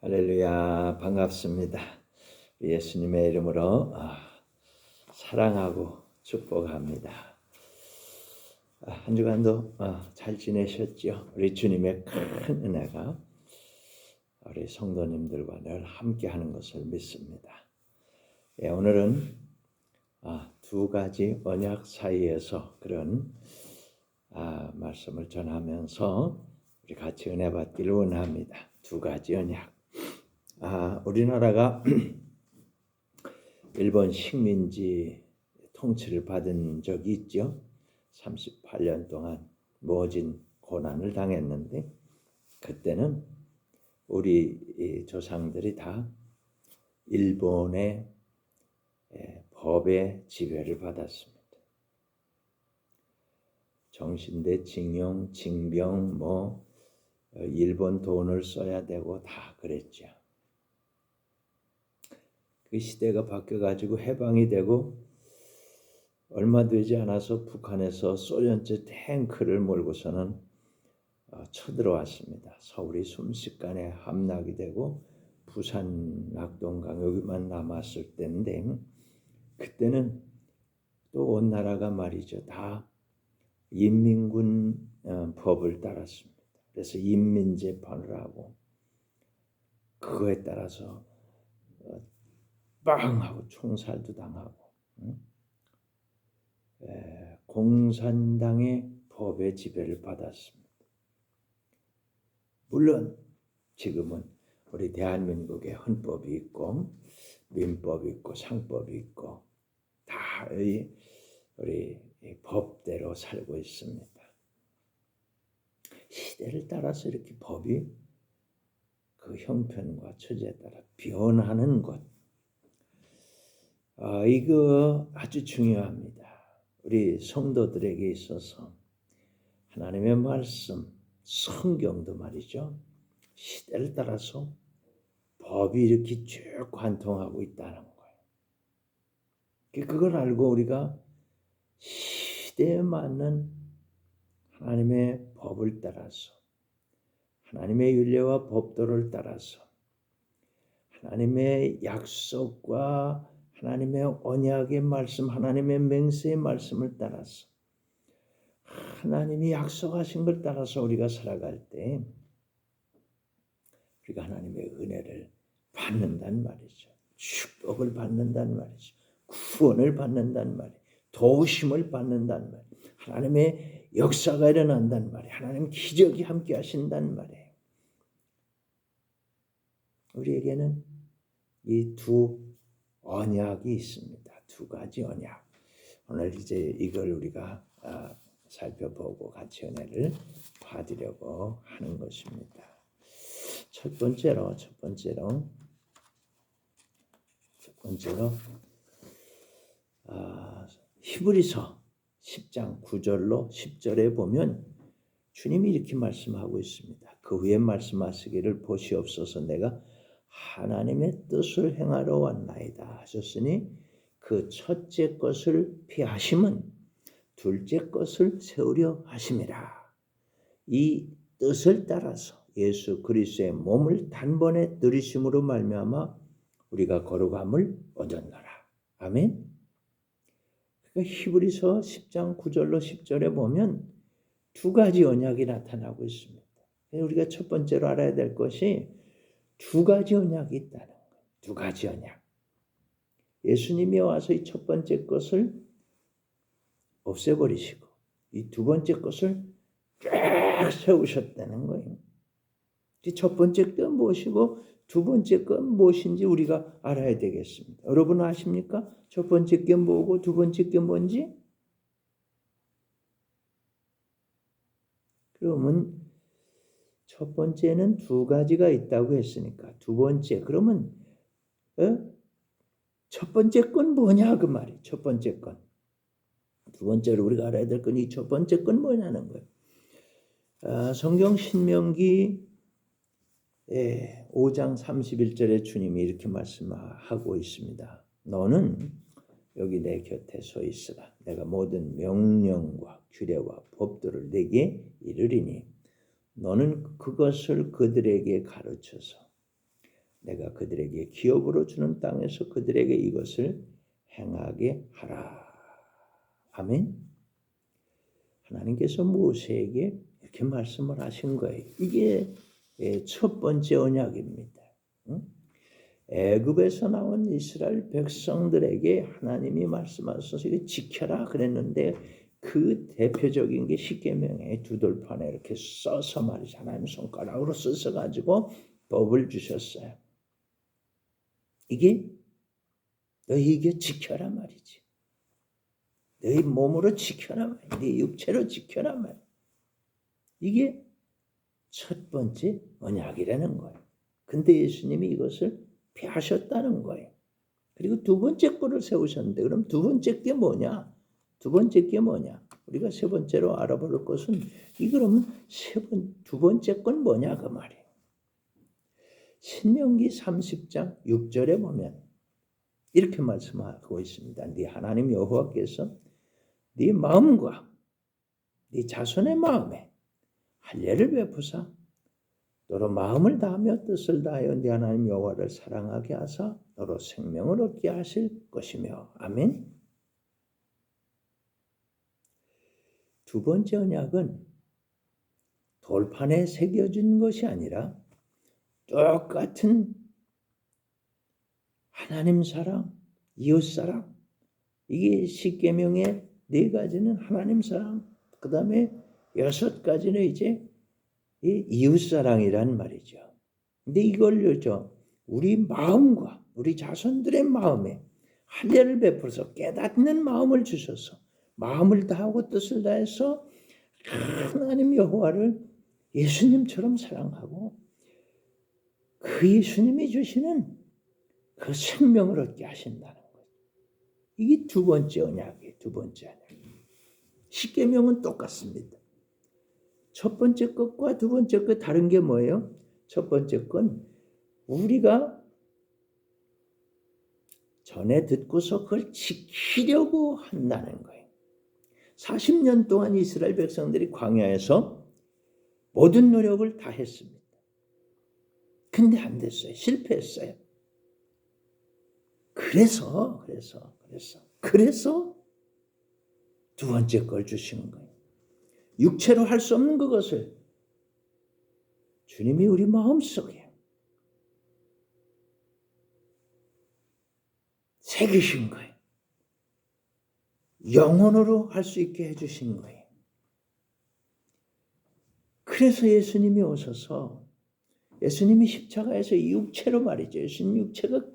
할렐루야, 반갑습니다. 예수님의 이름으로 사랑하고 축복합니다. 한 주간도 잘 지내셨죠? 우리 주님의 큰 은혜가 우리 성도님들과 늘 함께하는 것을 믿습니다. 오늘은 두 가지 언약 사이에서 그런 말씀을 전하면서 우리 같이 은혜 받기를 원합니다. 두 가지 언약. 우리나라가 일본 식민지 통치를 받은 적이 있죠. 38년 동안 모진 고난을 당했는데 그때는 우리 조상들이 다 일본의 법의 지배를 받았습니다. 정신대 징용, 징병, 일본 돈을 써야 되고 다 그랬죠. 그 시대가 바뀌어가지고 해방이 되고 얼마 되지 않아서 북한에서 소련제 탱크를 몰고서는 쳐들어왔습니다. 서울이 순식간에 함락이 되고 부산 낙동강 여기만 남았을 때인데 그때는 또 온 나라가 말이죠. 다 인민군 법을 따랐습니다. 그래서 인민재판을 하고 그거에 따라서 빵 하고 총살도 당하고 공산당의 법의 지배를 받았습니다. 물론 지금은 우리 대한민국에 헌법이 있고 민법이 있고 상법이 있고 다 우리 법대로 살고 있습니다. 시대를 따라서 이렇게 법이 그 형편과 처지에 따라 변하는 것, 이거 아주 중요합니다. 우리 성도들에게 있어서 하나님의 말씀, 성경도 말이죠. 시대를 따라서 법이 이렇게 쭉 관통하고 있다는 거예요. 그걸 알고 우리가 시대에 맞는 하나님의 법을 따라서 하나님의 율례와 법도를 따라서 하나님의 약속과 하나님의 언약의 말씀, 하나님의 맹세의 말씀을 따라서 하나님이 약속하신 걸 따라서 우리가 살아갈 때 우리가 하나님의 은혜를 받는단 말이죠. 축복을 받는단 말이죠. 구원을 받는단 말이에요. 도우심을 받는단 말이에요. 하나님의 역사가 일어난단 말이에요. 하나님 기적이 함께 하신단 말이에요. 우리에게는 이 두 언약이 있습니다. 두 가지 언약. 오늘 이제 이걸 우리가 살펴보고 같이 은혜를 받으려고 하는 것입니다. 첫 번째로 히브리서 10장 9절로 10절에 보면 주님이 이렇게 말씀하고 있습니다. 그 후에 말씀하시기를 보시옵소서 내가 하나님의 뜻을 행하러 왔나이다 하셨으니 그 첫째 것을 피하심은 둘째 것을 세우려 하심이라. 이 뜻을 따라서 예수 그리스도의 몸을 단번에 들이심으로 말미암아 우리가 거룩함을 얻었노라. 아멘. 그러니까 히브리서 10장 9절로 10절에 보면 두 가지 언약이 나타나고 있습니다. 우리가 첫 번째로 알아야 될 것이 두 가지 언약이 있다는 거예요. 두 가지 언약. 예수님이 와서 이 첫 번째 것을 없애버리시고 이 두 번째 것을 쫙 세우셨다는 거예요. 첫 번째 건 무엇이고 두 번째 건 무엇인지 우리가 알아야 되겠습니다. 여러분 아십니까? 첫 번째 건 뭐고 두 번째 건 뭔지? 그러면 첫 번째는 두 가지가 있다고 했으니까 두 번째 그러면 첫 번째 건 뭐냐 그 말이 첫 번째 건. 두 번째로 우리가 알아야 될 건 이 첫 번째 건 뭐냐는 거예요. 성경 신명기 5장 31절에 주님이 이렇게 말씀하고 있습니다. 너는 여기 내 곁에 서 있으라. 내가 모든 명령과 규례와 법도를 내게 이르리니 너는 그것을 그들에게 가르쳐서 내가 그들에게 기업으로 주는 땅에서 그들에게 이것을 행하게 하라. 아멘. 하나님께서 모세에게 이렇게 말씀을 하신 거예요. 이게 첫 번째 언약입니다. 애굽에서 나온 이스라엘 백성들에게 하나님이 말씀하셔서 이거 지켜라 그랬는데 그 대표적인 게 십계명의 두 돌판에 이렇게 써서 말이죠. 하나님 손가락으로 써서 가지고 법을 주셨어요. 이게 너희 이게 지켜라 말이지. 너희 몸으로 지켜라 말이야. 네 육체로 지켜라 말이야. 이게 첫 번째 언약이라는 거예요. 근데 예수님이 이것을 폐하셨다는 거예요. 그리고 두 번째 거를 세우셨는데 그럼 두 번째 게 뭐냐? 두 번째 게 뭐냐? 우리가 세 번째로 알아볼 것은 이 그러면 두 번째 건 뭐냐 그 말이에요. 신명기 30장 6절에 보면 이렇게 말씀하고 있습니다. 네 하나님 여호와께서 네 마음과 네 자손의 마음에 할례를 베푸사 너로 마음을 다하며 뜻을 다하여 네 하나님 여호와를 사랑하게 하사 너로 생명을 얻게 하실 것이며 아멘. 두 번째 언약은 돌판에 새겨진 것이 아니라 똑같은 하나님 사랑, 이웃 사랑. 이게 십계명의 네 가지는 하나님 사랑, 그 다음에 여섯 가지는 이제 이웃 사랑이란 말이죠. 근데 이걸요, 우리 마음과 우리 자손들의 마음에 할례를 베풀어서 깨닫는 마음을 주셔서 마음을 다하고 뜻을 다해서 하나님 여호와를 예수님처럼 사랑하고 그 예수님이 주시는 그 생명을 얻게 하신다는 거예요. 이게 두 번째 언약이에요. 두 번째 언약. 십계명은 똑같습니다. 첫 번째 것과 두 번째 것 다른 게 뭐예요? 첫 번째 건 우리가 전에 듣고서 그걸 지키려고 한다는 거예요. 40년 동안 이스라엘 백성들이 광야에서 모든 노력을 다 했습니다. 근데 안 됐어요. 실패했어요. 그래서 두 번째 걸 주시는 거예요. 육체로 할 수 없는 그것을 주님이 우리 마음속에 새기신 거예요. 영혼으로 할 수 있게 해주신 거예요. 그래서 예수님이 오셔서 예수님이 십자가에서 육체로 말이죠. 예수님 육체가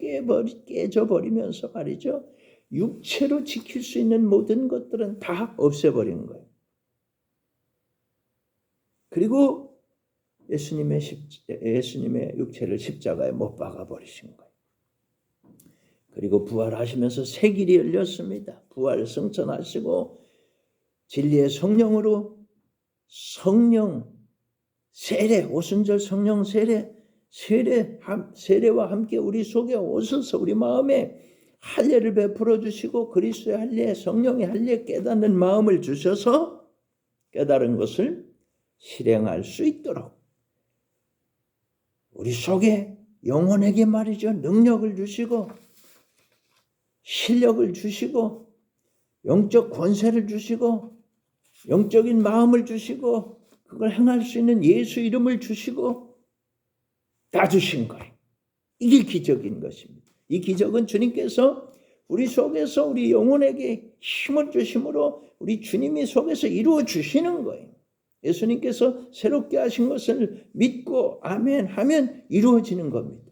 깨져버리면서 말이죠. 육체로 지킬 수 있는 모든 것들은 다 없애버린 거예요. 그리고 예수님의 육체를 십자가에 못 박아버리신 거예요. 그리고 부활하시면서 새 길이 열렸습니다. 부활 승천하시고 진리의 성령으로 성령 세례, 오순절 성령 세례와 함께 우리 속에 오셔서 우리 마음에 할례를 베풀어 주시고 그리스도의 할례, 성령의 할례 깨닫는 마음을 주셔서 깨달은 것을 실행할 수 있도록 우리 속에 영혼에게 말이죠. 능력을 주시고 실력을 주시고 영적 권세를 주시고 영적인 마음을 주시고 그걸 행할 수 있는 예수 이름을 주시고 다 주신 거예요. 이게 기적인 것입니다. 이 기적은 주님께서 우리 속에서 우리 영혼에게 힘을 주심으로 우리 주님이 속에서 이루어 주시는 거예요. 예수님께서 새롭게 하신 것을 믿고 아멘 하면 이루어지는 겁니다.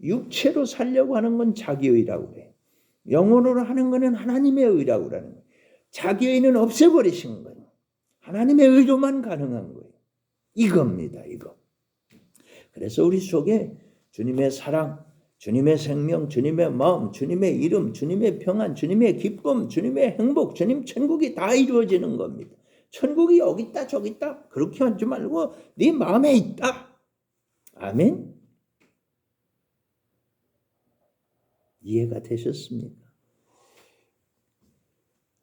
육체로 살려고 하는 건 자기의 의라고 해요. 영혼으로 하는 것은 하나님의 의라고 하는 거예요. 자기의 의는 없애버리신 거예요. 하나님의 의로만 가능한 거예요. 이겁니다. 이거. 그래서 우리 속에 주님의 사랑, 주님의 생명, 주님의 마음, 주님의 이름, 주님의 평안, 주님의 기쁨, 주님의 행복, 주님 천국이 다 이루어지는 겁니다. 천국이 여기 있다 저기 있다 그렇게 하지 말고 네 마음에 있다. 아멘. 이해가 되셨습니까?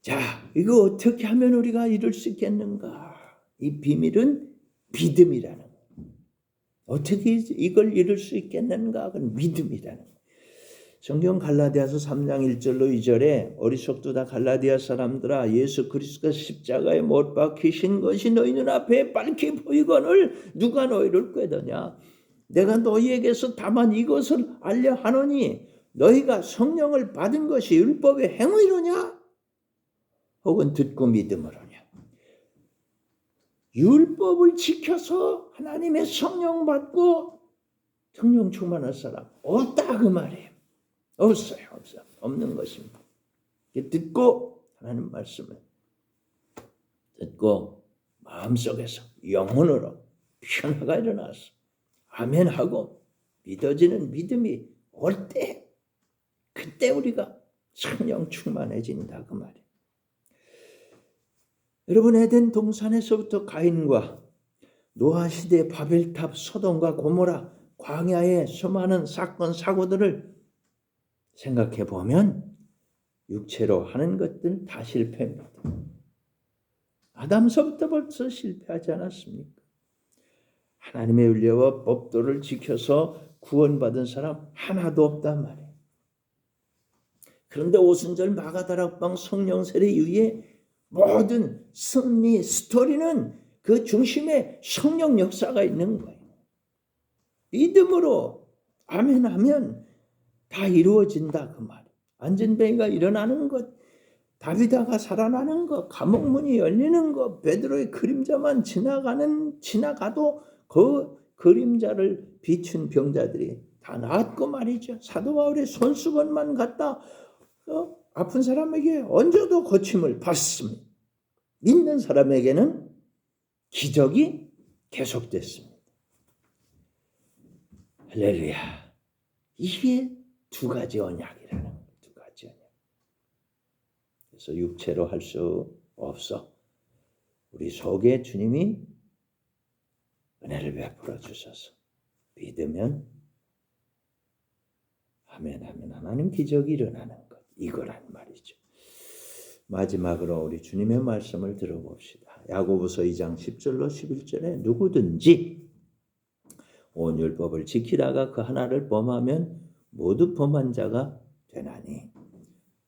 자, 이거 어떻게 하면 우리가 이룰 수 있겠는가? 이 비밀은 믿음이라는 거예요. 어떻게 이걸 이룰 수 있겠는가? 그건 믿음이라는 거예요. 성경 갈라디아서 3장 1절로 2절에 어리석도 다 갈라디아 사람들아 예수 그리스도가 십자가에 못 박히신 것이 너희 눈앞에 밝히 보이거늘 누가 너희를 꾀더냐? 내가 너희에게서 다만 이것을 알려 하노니 너희가 성령을 받은 것이 율법의 행위로냐? 혹은 듣고 믿음으로냐? 율법을 지켜서 하나님의 성령 받고 성령 충만한 사람 없다 그 말이에요. 없어요. 없는 것입니다. 듣고 하나님 말씀을 듣고 마음속에서 영혼으로 변화가 일어나서 아멘하고 믿어지는 믿음이 올 때 그때 우리가 성령 충만해진다 그 말이에요. 여러분 에덴 동산에서부터 가인과 노아 시대 바벨탑 소돔과 고모라 광야의 수많은 사건 사고들을 생각해 보면 육체로 하는 것들 다 실패입니다. 아담서부터 벌써 실패하지 않았습니까? 하나님의 윤례와 법도를 지켜서 구원받은 사람 하나도 없단 말이에요. 그런데 오순절 마가다락방 성령 세례 이후에 모든 승리 스토리는 그 중심에 성령 역사가 있는 거예요. 믿음으로 아멘하면 다 이루어진다 그 말이에요. 안전뱅이가 일어나는 것, 다비다가 살아나는 것, 감옥문이 열리는 것, 베드로의 그림자만 지나가도 그 그림자를 비춘 병자들이 다 나았고 말이죠. 사도 바울의 손수건만 갖다 아픈 사람에게 얹어도 고침을 받습니다. 믿는 사람에게는 기적이 계속됐습니다. 할렐루야. 이게 두 가지 언약이라는 거예요. 두 가지 언약. 그래서 육체로 할 수 없어. 우리 속에 주님이 은혜를 베풀어 주셔서 믿으면 아멘 하나님 기적이 일어나는 것. 이거란 말이죠. 마지막으로 우리 주님의 말씀을 들어봅시다. 야고보서 2장 10절로 11절에 누구든지 온 율법을 지키다가 그 하나를 범하면 모두 범한 자가 되나니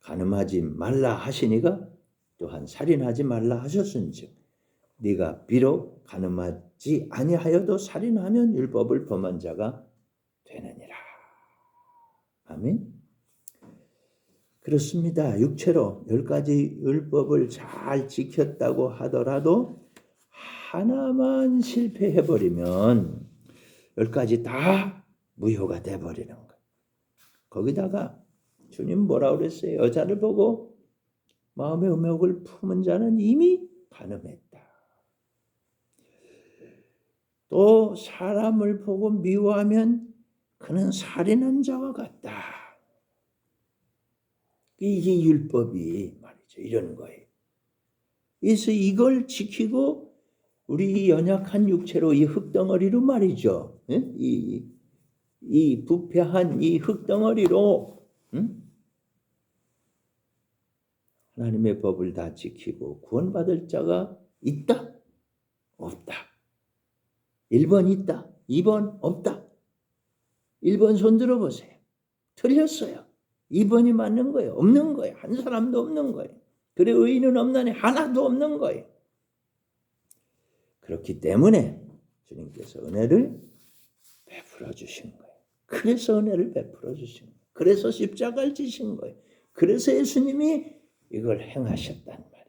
간음하지 말라 하시니가 또한 살인하지 말라 하셨은즉 네가 비록 간음하지 아니하여도 살인하면 율법을 범한 자가 되느니라. 아멘. 그렇습니다. 육체로 10가지 율법을 잘 지켰다고 하더라도 하나만 실패해버리면 10가지 다 무효가 돼버리는 거예요. 거기다가 주님 뭐라고 그랬어요? 여자를 보고 마음의 음욕을 품은 자는 이미 간음했다. 또 사람을 보고 미워하면 그는 살인한 자와 같다. 이게 율법이 말이죠. 이런 거예요. 그래서 이걸 지키고 우리 연약한 육체로 이 흙덩어리로 말이죠. 이 부패한 이 흙덩어리로 하나님의 법을 다 지키고 구원받을 자가 있다? 없다. 1번 있다. 2번 없다. 1번 손 들어보세요. 틀렸어요. 2번이 맞는 거예요. 없는 거예요. 한 사람도 없는 거예요. 그래 의인은 없나니 하나도 없는 거예요. 그렇기 때문에 주님께서 은혜를 베풀어 주신 거예요. 그래서 은혜를 베풀어 주신 거예요. 그래서 십자가를 지신 거예요. 그래서 예수님이 이걸 행하셨단 말이에요.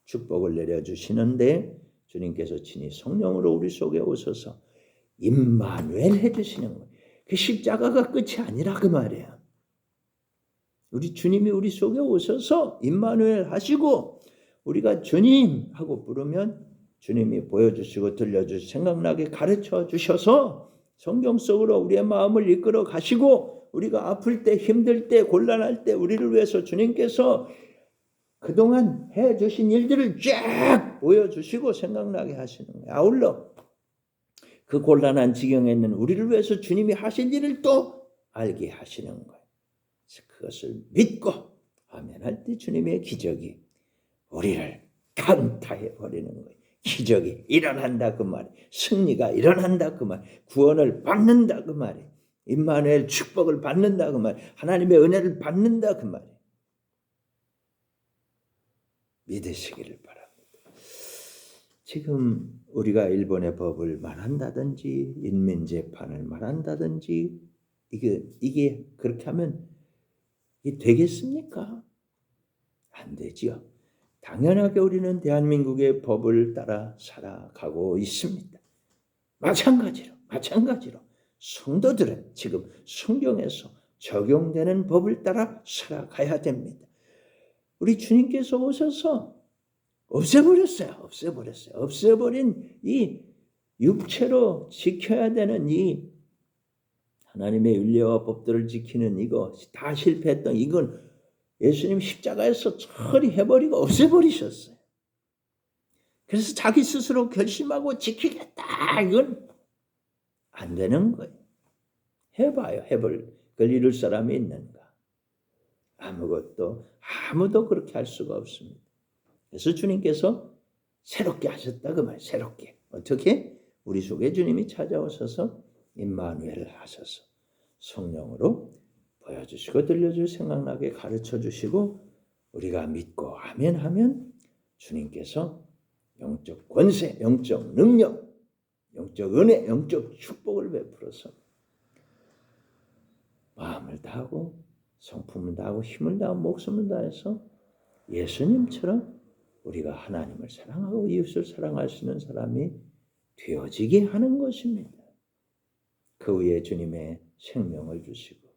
축복을 내려주시는데 주님께서 친히 성령으로 우리 속에 오셔서 임마누엘 해주시는 거예요. 그 십자가가 끝이 아니라 그 말이에요. 우리 주님이 우리 속에 오셔서 임마누엘 하시고 우리가 주님 하고 부르면 주님이 보여주시고 들려주시고 생각나게 가르쳐 주셔서 성경 속으로 우리의 마음을 이끌어 가시고 우리가 아플 때 힘들 때 곤란할 때 우리를 위해서 주님께서 그동안 해주신 일들을 쫙 보여주시고 생각나게 하시는 거예요. 아울러 그 곤란한 지경에 있는 우리를 위해서 주님이 하신 일을 또 알게 하시는 거예요. 그것을 믿고 아멘 할 때 주님의 기적이 우리를 강타해 버리는 거예요. 기적이 일어난다 그 말이, 승리가 일어난다 그 말, 구원을 받는다 그 말이, 임마누엘 축복을 받는다 그 말, 하나님의 은혜를 받는다 그 말이. 믿으시기를 바랍니다. 지금 우리가 일본의 법을 말한다든지 인민재판을 말한다든지 이게 그렇게 하면 이게 되겠습니까? 안 되지요. 당연하게 우리는 대한민국의 법을 따라 살아가고 있습니다. 마찬가지로 성도들은 지금 성경에서 적용되는 법을 따라 살아가야 됩니다. 우리 주님께서 오셔서 없애버렸어요. 없애버린 이 육체로 지켜야 되는 이 하나님의 윤리와 법들을 지키는 이거 다 실패했던 이건 예수님 십자가에서 처리해버리고 없애버리셨어요. 그래서 자기 스스로 결심하고 지키겠다. 이건 안 되는 거예요. 해봐요. 해볼 걸 이룰 사람이 있는가? 아무도 그렇게 할 수가 없습니다. 그래서 주님께서 새롭게 하셨다 그 말. 새롭게. 어떻게? 우리 속에 주님이 찾아오셔서 임마누엘을 하셔서 성령으로 보여주시고 들려줄 생각나게 가르쳐주시고 우리가 믿고 아멘 하면 주님께서 영적 권세, 영적 능력, 영적 은혜, 영적 축복을 베풀어서 마음을 다하고 성품을 다하고 힘을 다하고 목숨을 다해서 예수님처럼 우리가 하나님을 사랑하고 이웃을 사랑할 수 있는 사람이 되어지게 하는 것입니다. 그 위에 주님의 생명을 주시고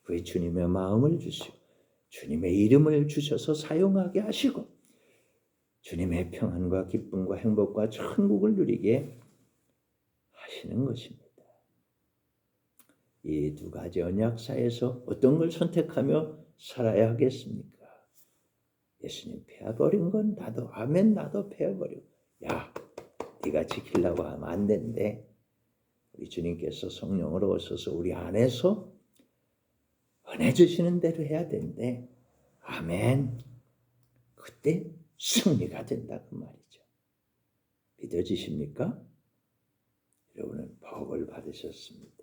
그 위에 주님의 마음을 주시고 주님의 이름을 주셔서 사용하게 하시고 주님의 평안과 기쁨과 행복과 천국을 누리게 하시는 것입니다. 이 두 가지 언약사에서 어떤 걸 선택하며 살아야 하겠습니까? 예수님 패버린 건 나도 아멘 나도 패버리고 야 네가 지키려고 하면 안 된대. 우리 주님께서 성령으로 오셔서 우리 안에서 은혜 주시는 대로 해야 된대. 아멘. 그때 승리가 된다 그 말이죠. 믿어지십니까? 여러분은 복을 받으셨습니다.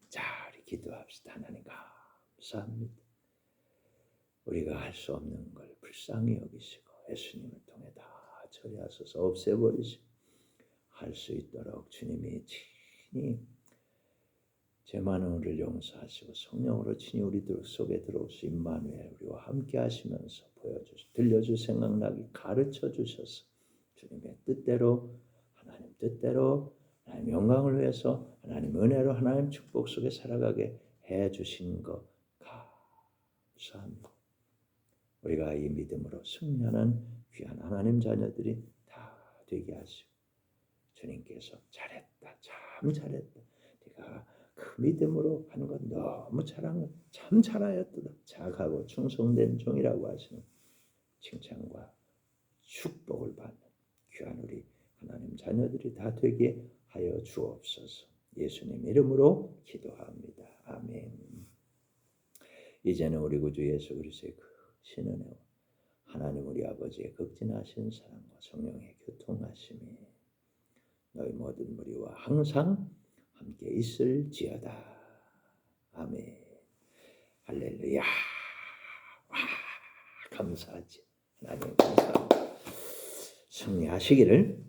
자, 우리 기도합시다. 하나님 감사합니다. 우리가 할 수 없는 걸 불쌍히 여기시고 예수님을 통해 다 처리하셔서 없애버리시고 할 수 있도록 주님이 친히 죄 많은 우리를 용서하시고 성령으로 친히 우리들 속에 들어오시 임마누엘 우리와 함께 하시면서 들려줄 생각나게 가르쳐 주셔서 주님의 뜻대로 하나님 뜻대로 하나님 영광을 위해서 하나님 은혜로 하나님 축복 속에 살아가게 해주신 것 감사합니다. 우리가 이 믿음으로 승리하는 귀한 하나님 자녀들이 다 되게 하시고 주님께서 잘했다 참 잘했다 네가 그 믿음으로 하는 건 너무 잘한 것 참 잘하였다 착하고 충성된 종이라고 하시는 칭찬과 축복을 받는 귀한 우리 하나님 자녀들이 다 되게 하여 주옵소서. 예수님 이름으로 기도합니다. 아멘. 이제는 우리 구주 예수 그리스도의 크신 은혜와 하나님 우리 아버지의 극진하신 사랑과 성령의 교통하심이 너희 모든 무리와 항상 함께 있을지어다. 아멘. 할렐루야. 와, 감사하지. 하나님 감사합니다. 승리하시기를